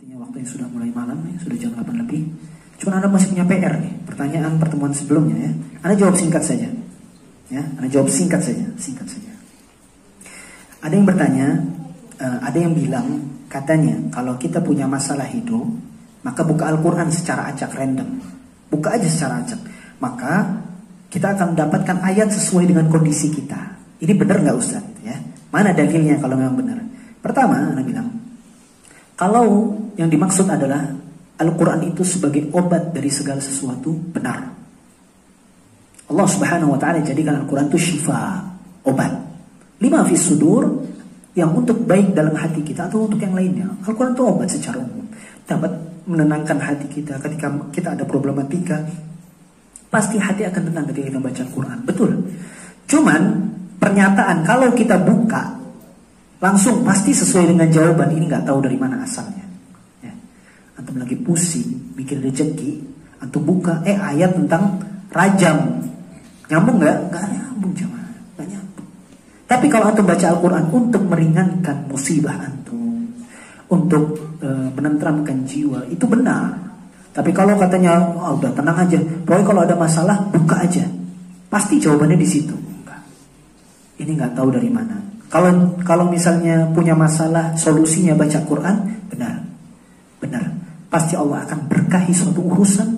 Sepertinya waktunya sudah mulai malam ya, sudah jam 8 lebih. Cuma Anda masih punya PR nih, pertanyaan pertemuan sebelumnya ya. Anda jawab singkat saja. Ya, Anda jawab singkat saja. Ada yang bertanya, ada yang bilang katanya kalau kita punya masalah hidup, maka buka Al-Quran secara acak random. Buka aja secara acak. Maka kita akan mendapatkan ayat sesuai dengan kondisi kita. Ini benar nggak Ustaz? Ya, mana dalilnya kalau memang benar? Pertama, Anda bilang, kalau yang dimaksud adalah Al-Quran itu sebagai obat dari segala sesuatu, benar. Allah Subhanahu wa ta'ala jadikan Al-Quran itu syifa, obat. Lima fis sudur, yang untuk baik dalam hati kita atau untuk yang lainnya. Al-Quran itu obat secara umum. Dapat menenangkan hati kita ketika kita ada problematika. Pasti hati akan tenang ketika kita baca Al-Quran. Betul. Cuman pernyataan kalau kita buka langsung pasti sesuai dengan jawaban, ini nggak tahu dari mana asalnya. Ya. Antum lagi pusing, mikir rezeki, antum buka, ayat tentang rajam, nyambung nggak? Nggak nyambung jemaah, nggak nyambung. Tapi kalau antum baca Al-Quran untuk meringankan musibah antum, untuk menenteramkan jiwa, itu benar. Tapi kalau katanya, oh, udah tenang aja, pokoknya kalau ada masalah buka aja, pasti jawabannya di situ. Enggak. Ini nggak tahu dari mana. Kalau misalnya punya masalah, solusinya baca Quran, benar. Pasti Allah akan berkahi suatu urusan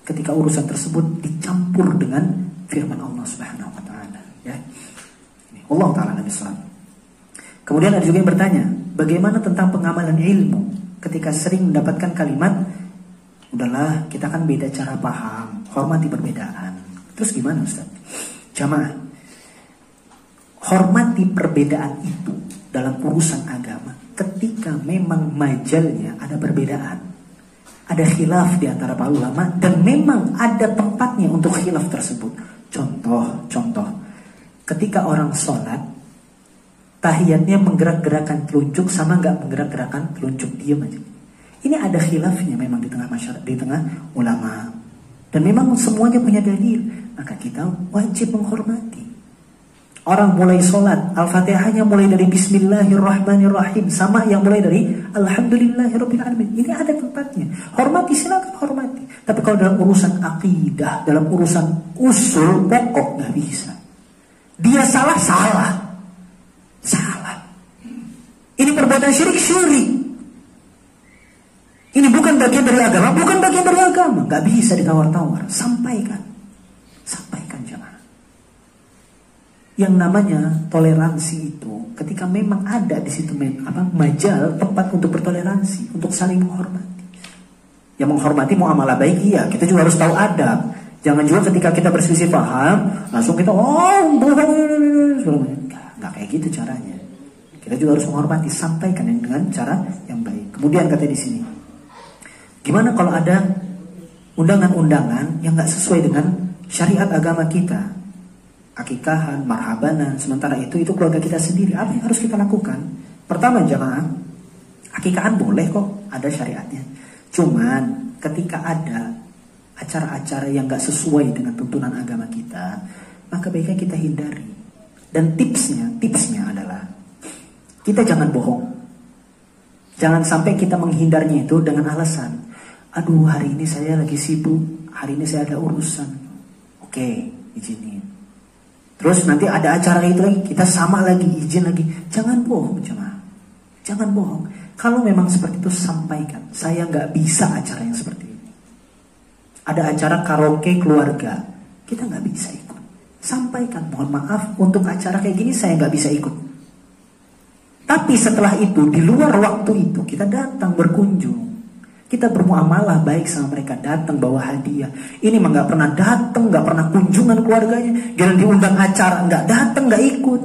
ketika urusan tersebut dicampur dengan firman Allah Subhanahu wa ta'ala. Ya. Allah ta'ala Nabi SAW. Kemudian ada juga yang bertanya, bagaimana tentang pengamalan ilmu ketika sering mendapatkan kalimat, udahlah kita kan beda cara paham, hormati perbedaan. Terus gimana Ustaz? Jamaah, hormati perbedaan itu dalam urusan agama ketika memang majalnya ada perbedaan, ada khilaf di antara para ulama, dan memang ada tempatnya untuk khilaf tersebut. Contoh, ketika orang sholat, tahiyatnya menggerak-gerakan telunjuk sama nggak menggerak-gerakan telunjuk, diam aja. Ini ada khilafnya memang di tengah masyarakat, di tengah ulama, dan memang semuanya punya dalil. Maka kita wajib menghormati. Orang mulai sholat, Al-Fatihahnya mulai dari Bismillahirrahmanirrahim, sama yang mulai dari Alhamdulillahirrabbilalamin. Ini ada tempatnya. Hormati, silakan hormati. Tapi kalau dalam urusan akidah, dalam urusan usul pokok, nggak bisa. Dia salah. Ini perbuatan syirik. Ini bukan bagian dari agama, nggak bisa ditawar-tawar. Sampaikan jemaah. Yang namanya toleransi itu, ketika memang ada di situ majal, tempat untuk bertoleransi, untuk saling menghormati. Yang menghormati muamalah baik, iya, kita juga harus tahu adab. Jangan juga ketika kita berselisih paham, langsung kita nggak kayak gitu caranya. Kita juga harus menghormati, sampaikan dengan cara yang baik. Kemudian kata di sini, gimana kalau ada undangan-undangan yang nggak sesuai dengan syariat agama kita? Akikahan, marhabanan, sementara itu keluarga kita sendiri. Apa yang harus kita lakukan? Pertama jemaah, akikahan boleh kok, ada syariatnya. Cuman ketika ada acara-acara yang gak sesuai dengan tuntunan agama kita, maka baiknya kita hindari. Dan tipsnya adalah kita jangan bohong. Jangan sampai kita menghindarnya itu dengan alasan, aduh hari ini saya lagi sibuk, hari ini saya ada urusan. Oke, izinin. Terus nanti ada acara itu lagi, kita sama lagi, izin lagi. Jangan bohong jemaah. Jangan bohong. Kalau memang seperti itu sampaikan, saya gak bisa acara yang seperti ini. Ada acara karaoke keluarga, kita gak bisa ikut. Sampaikan, mohon maaf untuk acara kayak gini saya gak bisa ikut. Tapi setelah itu, di luar waktu itu, kita datang berkunjung. Kita bermuamalah baik sama mereka, datang bawa hadiah. Ini mah gak pernah datang, gak pernah kunjungan keluarganya. Jangan diundang acara, gak datang, gak ikut.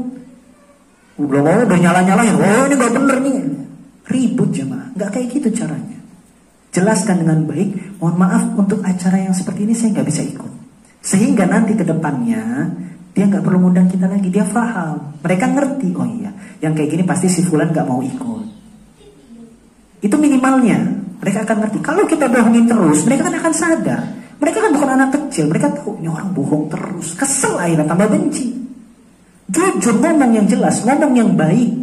Udah nyala-nyalain, oh ini gak bener nih. Ribut jemaah, gak kayak gitu caranya. Jelaskan dengan baik, mohon maaf untuk acara yang seperti ini saya gak bisa ikut. Sehingga nanti ke depannya dia gak perlu ngundang kita lagi, dia paham. Mereka ngerti, oh iya, yang kayak gini pasti si fulan gak mau ikut. Itu minimalnya. Mereka akan ngerti. Kalau kita bohongin terus, mereka kan akan sadar. Mereka kan bukan anak kecil, mereka tahu ini orang bohong terus. Kesel akhirnya, tambah benci. Jujur, ngomong yang jelas, ngomong yang baik.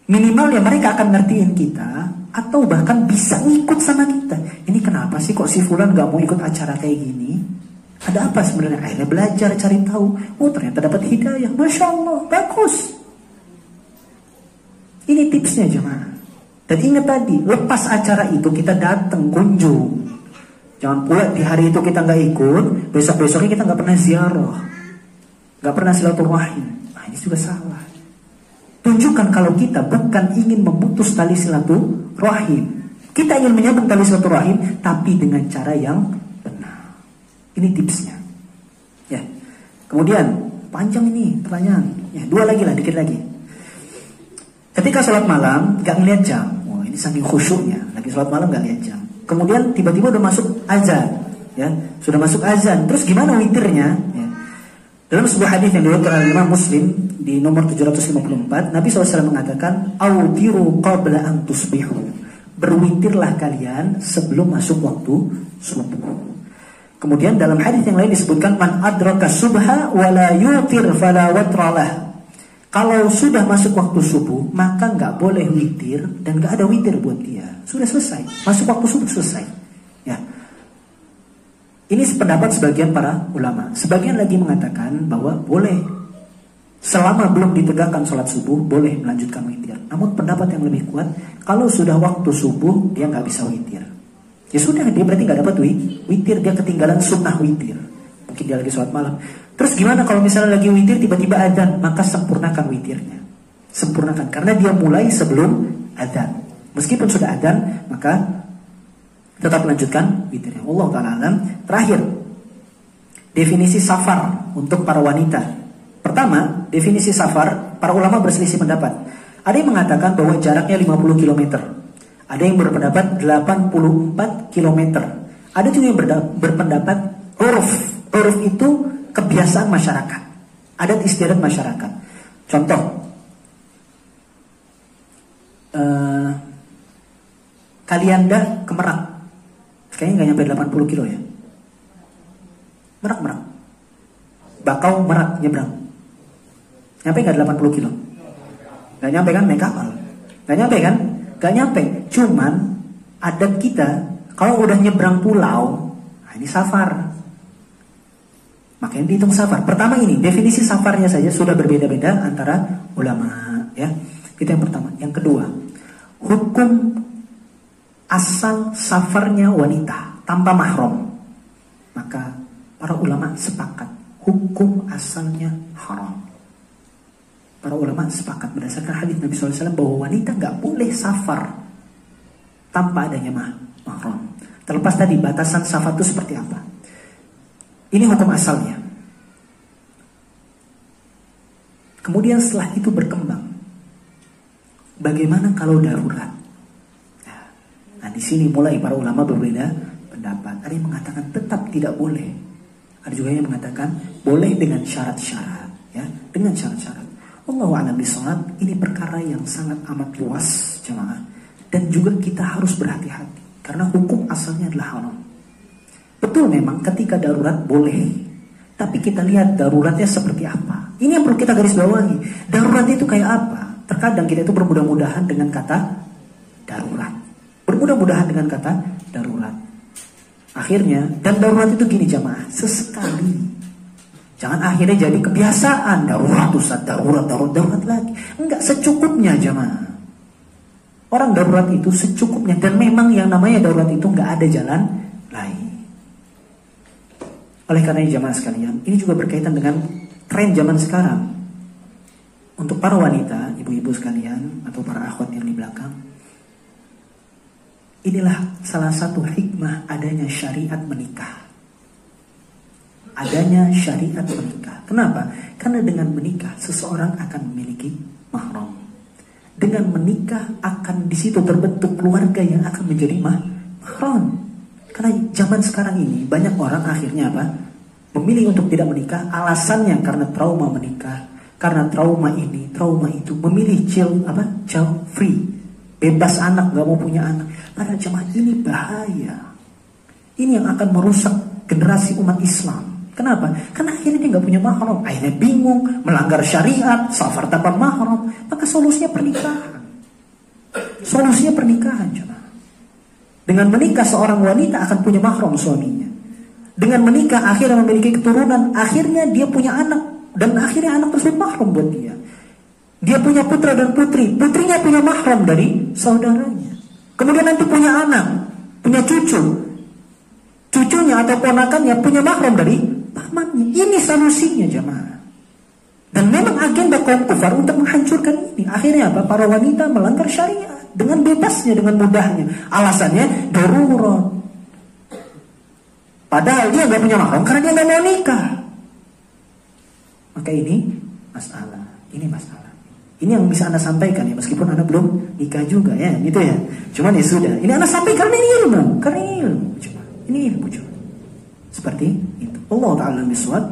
Minimal ya mereka akan ngertiin kita, atau bahkan bisa ngikut sama kita. Ini kenapa sih kok si fulan gak mau ikut acara kayak gini? Ada apa sebenarnya? Akhirnya belajar, cari tahu. Oh ternyata dapat hidayah. Masya Allah, bagus. Ini tipsnya jemaah. Dan ingat tadi, lepas acara itu kita datang, kunjung. Jangan pula di hari itu kita gak ikut, besok-besoknya kita gak pernah ziarah, gak pernah silaturahim. Nah ini juga salah. Tunjukkan kalau kita bukan ingin memutus tali silaturahim. Kita ingin menyambung tali silaturahim, tapi dengan cara yang benar. Ini tipsnya. Ya. Kemudian panjang ini pertanyaan. Ya, 2 lagi lah, dikit lagi. Ketika sholat malam gak ngeliat jam. Wah ini saking khusyuknya. Lagi sholat malam gak ngeliat jam. Kemudian tiba-tiba udah masuk azan. Ya, sudah masuk azan. Terus gimana witirnya? Ya. Dalam sebuah hadis yang diriwayatkan oleh Imam Muslim di nomor 754, Nabi SAW mengatakan, "Awtiru qabla an tusbihu." Berwitirlah kalian sebelum masuk waktu subuh. Kemudian dalam hadis yang lain disebutkan, "Man adraka subha wa la yutir fala watralah." Kalau sudah masuk waktu subuh, maka nggak boleh witir dan nggak ada witir buat dia. Sudah selesai, masuk waktu subuh selesai. Ya. Ini sependapat sebagian para ulama. Sebagian lagi mengatakan bahwa boleh selama belum ditegakkan sholat subuh boleh melanjutkan witir. Namun pendapat yang lebih kuat, kalau sudah waktu subuh dia nggak bisa witir. Ya sudah, dia berarti nggak dapat witir, dia ketinggalan sunnah witir. Mungkin dia lagi sholat malam. Terus gimana kalau misalnya lagi witir tiba-tiba adzan? Maka sempurnakan witirnya. Sempurnakan, karena dia mulai sebelum adzan. Meskipun sudah adzan, maka tetap melanjutkan witirnya. Allah ta'ala alam. Terakhir, definisi safar untuk para wanita. Pertama, definisi safar, para ulama berselisih pendapat. Ada yang mengatakan bahwa jaraknya 50 km. Ada yang berpendapat 84 km. Ada juga yang berpendapat uruf. Uruf itu kebiasaan masyarakat, adat istiadat masyarakat. Contoh, Kalianda ke Merak, kayaknya nggak nyampe 80 kilo ya. Merak. Bakau Merak nyebrang, nyampe nggak 80 kilo? Nggak nyampe kan, naik kapal. Nggak nyampe kan? Nggak nyampe. Cuman adat kita kalau udah nyebrang pulau, nah ini safar. Makanya dihitung safar. Pertama ini, definisi safarnya saja sudah berbeda-beda antara ulama, ya. Itu yang pertama. Yang kedua, hukum asal safarnya wanita tanpa mahram. Maka para ulama sepakat hukum asalnya haram. Para ulama sepakat berdasarkan hadis Nabi SAW bahwa wanita nggak boleh safar tanpa adanya mahram. Terlepas tadi batasan safar itu seperti apa. Ini hukum asalnya. Kemudian setelah itu berkembang. Bagaimana kalau darurat? Nah, di sini mulai para ulama berbeda pendapat. Ada yang mengatakan tetap tidak boleh. Ada juga yang mengatakan boleh dengan syarat-syarat, ya, dengan syarat-syarat. Wallahu a'lam bishawab. Ini perkara yang sangat amat luas, jemaah. Dan juga kita harus berhati-hati karena hukum asalnya adalah haram. Betul memang ketika darurat boleh, tapi kita lihat daruratnya seperti apa. Ini yang perlu kita garis bawahi. Darurat itu kayak apa? Terkadang kita itu bermudah-mudahan dengan kata darurat. Bermudah-mudahan dengan kata darurat. Akhirnya, dan darurat itu gini jamaah, sesekali. Jangan akhirnya jadi kebiasaan. Darurat, Ustaz, darurat lagi. Enggak, secukupnya jamaah. Orang darurat itu secukupnya. Dan memang yang namanya darurat itu enggak ada jalan lain. Oleh karena jamaah sekalian, ini juga berkaitan dengan tren zaman sekarang. Untuk para wanita, ibu-ibu sekalian, atau para akhwat yang di belakang, inilah salah satu hikmah adanya syariat menikah. Adanya syariat menikah. Kenapa? Karena dengan menikah seseorang akan memiliki mahram. Dengan menikah akan di situ terbentuk keluarga yang akan menjadi mahram. Karena zaman sekarang ini banyak orang akhirnya apa? Memilih untuk tidak menikah. Alasannya karena trauma menikah, karena trauma ini, trauma itu. Memilih child free, bebas anak, gak mau punya anak. Padahal jemaah ini bahaya. Ini yang akan merusak generasi umat Islam. Kenapa? Karena akhirnya dia gak punya mahram. Akhirnya bingung, melanggar syariat, safar tanpa mahram. Maka solusinya pernikahan. Solusinya pernikahan, coba. Dengan menikah seorang wanita akan punya mahram suaminya. Dengan menikah akhirnya memiliki keturunan, akhirnya dia punya anak, dan akhirnya anak tersebut mahram buat dia. Dia punya putra dan putri, putrinya punya mahram dari saudaranya. Kemudian nanti punya anak, punya cucu, cucunya atau ponakannya punya mahram dari pamannya. Ini solusinya, jemaah. Dan memang agenda kaum kufar untuk menghancurkan ini. Akhirnya apa? Para wanita melanggar syariat dengan bebasnya, dengan mudahnya. Alasannya darurat. Padahal dia nggak punya mahram karena dia nggak mau nikah. Maka ini masalah. Ini masalah. Ini yang bisa Anda sampaikan ya, meskipun Anda belum nikah juga ya, gitu ya. Cuman ya sudah. Ini Anda sampaikan karena ini ilmu, karena ini ilmu. Cuma ini ilmu cuma. Seperti itu. Allah Ta'ala bisawab.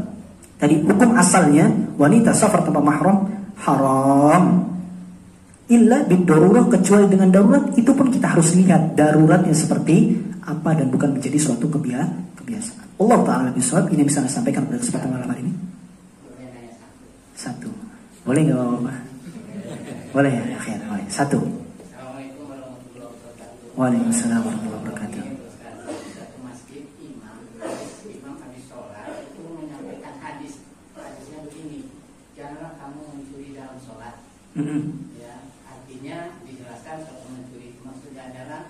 Tadi hukum asalnya wanita safar tanpa mahram haram. Illa bid-darurah, kecuali dengan darurat. Itu pun kita harus lihat daruratnya seperti apa dan bukan menjadi suatu kebiasaan. Allah Ta'ala bisawab. Ini bisa Anda sampaikan pada kesempatan malam hari ini. Satu. Boleh nggak Bapak? Boleh ya, akhir. Boleh. Satu. Assalamualaikum warahmatullahi wabarakatuh. Waalaikumsalam warahmatullahi wabarakatuh. Satu masjid imam habis sholat itu menyampaikan hadisnya begini, janganlah kamu mencuri dalam sholat. Ya, artinya dijelaskan kalau mencuri maksudnya adalah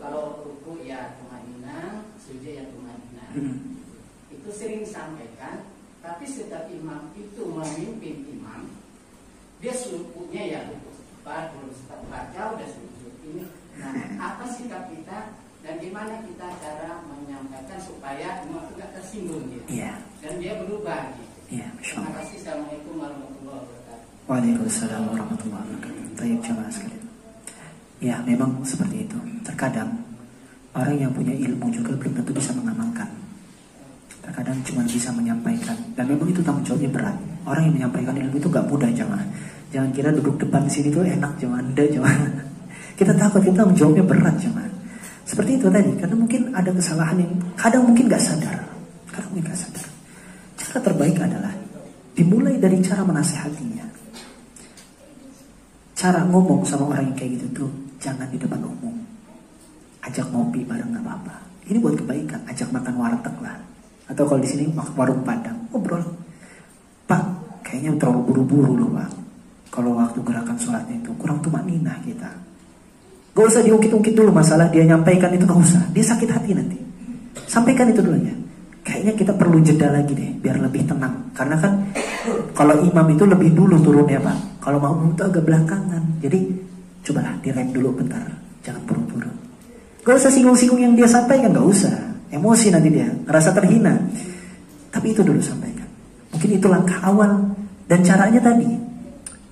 kalau ruku ya tumanina, sujud ya tumanina. Itu sering disampaikan, tapi setiap imam itu memimpin imam, dia sukunya ya belum sempat baca udah sujud ini. Nah, apa sikap kita dan gimana kita cara menyampaikan supaya imam itu gak tersinggung gitu? Iya. Dan dia berubah gitu. Iya, masya Terima Allah. kasih. Assalamualaikum warahmatullahi wabarakatuh. Waalaikumsalam warahmatullahi wabarakatuh. Tayyib jamaah sekalian. Ya, memang seperti itu. Terkadang orang yang punya ilmu juga belum tentu bisa mengamalkan. Terkadang cuma bisa menyampaikan, dan memang itu tanggung jawabnya berat. Orang yang menyampaikan ilmu itu gak mudah, jamaah. Jangan kira duduk depan sini tuh enak, jamaah. Anda, jamaah. Kita takut, kita menjawabnya berat, jamaah. Seperti itu tadi, karena mungkin ada kesalahan yang kadang mungkin gak sadar. Cara terbaik adalah dimulai dari cara menasihatinya. Cara ngomong sama orang yang kayak gitu tuh jangan di depan umum. Ajak ngopi bareng gak apa-apa. Ini buat kebaikan. Ajak makan warteg lah. Atau kalau di sini warung Padang, ngobrol. Pak, kayaknya terlalu buru-buru loh Pak. Kalau waktu gerakan sholatnya itu kurang tumanina kita. Gak usah diungkit-ungkit dulu masalah dia nyampaikan itu, gak usah. Dia sakit hati nanti. Sampaikan itu dulu ya. Kayaknya kita perlu jeda lagi deh, biar lebih tenang. Karena kan kalau imam itu lebih dulu turunnya Pak. Kalau mau itu agak belakangan. Jadi cobalah direm dulu bentar. Jangan buru-buru. Gak usah singgung-singgung yang dia sampaikan, gak usah. Emosi nanti dia, ngerasa terhina. Tapi itu dulu sampaikan. Mungkin itu langkah awal. Dan caranya tadi,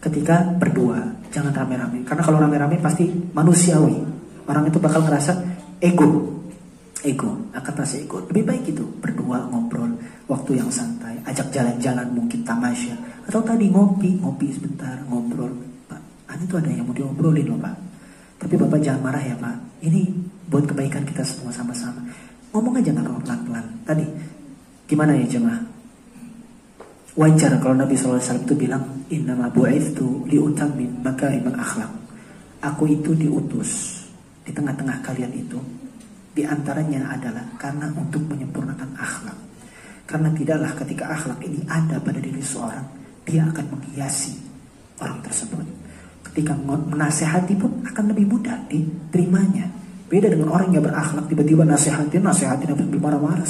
ketika berdua, jangan rame-rame. Karena kalau rame-rame pasti manusiawi. Orang itu bakal ngerasa ego, akan rasa ego. Lebih baik itu berdua ngobrol, waktu yang santai, ajak jalan-jalan mungkin tamasya, atau tadi ngopi sebentar, ngobrol. Pak, ini tuh ada yang mau diobrolin loh Pak. Tapi Bapak jangan marah ya Pak. Ini buat kebaikan kita semua sama-sama. Ngomong aja nggak apa-apa pelan-pelan. Tadi gimana ya jemaah? Wajar kalau Nabi SAW itu bilang, innama bu'ithtu liutammim makarimal akhlak. Aku itu diutus di tengah-tengah kalian itu. Di antaranya adalah karena untuk menyempurnakan akhlak. Karena tidaklah ketika akhlak ini ada pada diri seorang, dia akan menghiasi orang tersebut. Ketika menasehati pun akan lebih mudah diterimanya. Beda dengan orang yang berakhlak, tiba-tiba nasihatin sambil marah-marah,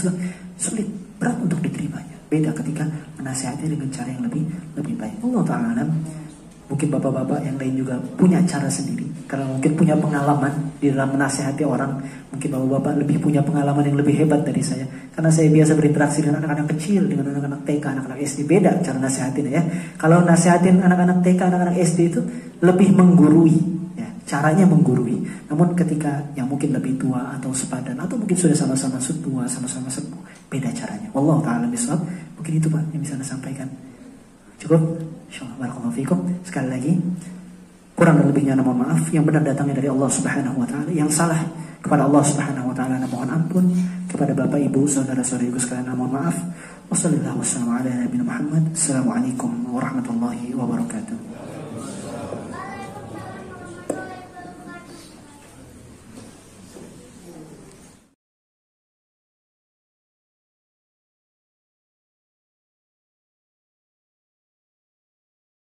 sulit, berat untuk diterimanya. Beda ketika menasehati dengan cara yang lebih baik. Allah Ta'ala, mungkin bapak-bapak yang lain juga punya cara sendiri. Karena mungkin punya pengalaman di dalam menasehati orang. Mungkin bapak-bapak lebih punya pengalaman yang lebih hebat dari saya. Karena saya biasa berinteraksi dengan anak-anak kecil, dengan anak-anak TK, anak-anak SD. Beda cara nasihatin ya. Kalau nasihatin anak-anak TK, anak-anak SD itu lebih menggurui ya, caranya menggurui. Namun ketika yang mungkin lebih tua atau sepadan, atau mungkin sudah sama-sama tua, sama-sama sepuh, beda caranya. Wallahu ta'ala bishawab. Mungkin itu Pak yang bisa Anda sampaikan. Cukup? Insyaallah. Barakallahu fikum. Sekali lagi, kurang dan lebihnya mohon maaf. Yang benar datangnya dari Allah Subhanahu wa taala. Yang salah kepada Allah Subhanahu wa taala mohon ampun. Kepada Bapak Ibu, saudara-saudariku sekalian mohon maaf. Wassallallahu wasallam ala nabiyina Muhammad. Assalamualaikum warahmatullahi wabarakatuh.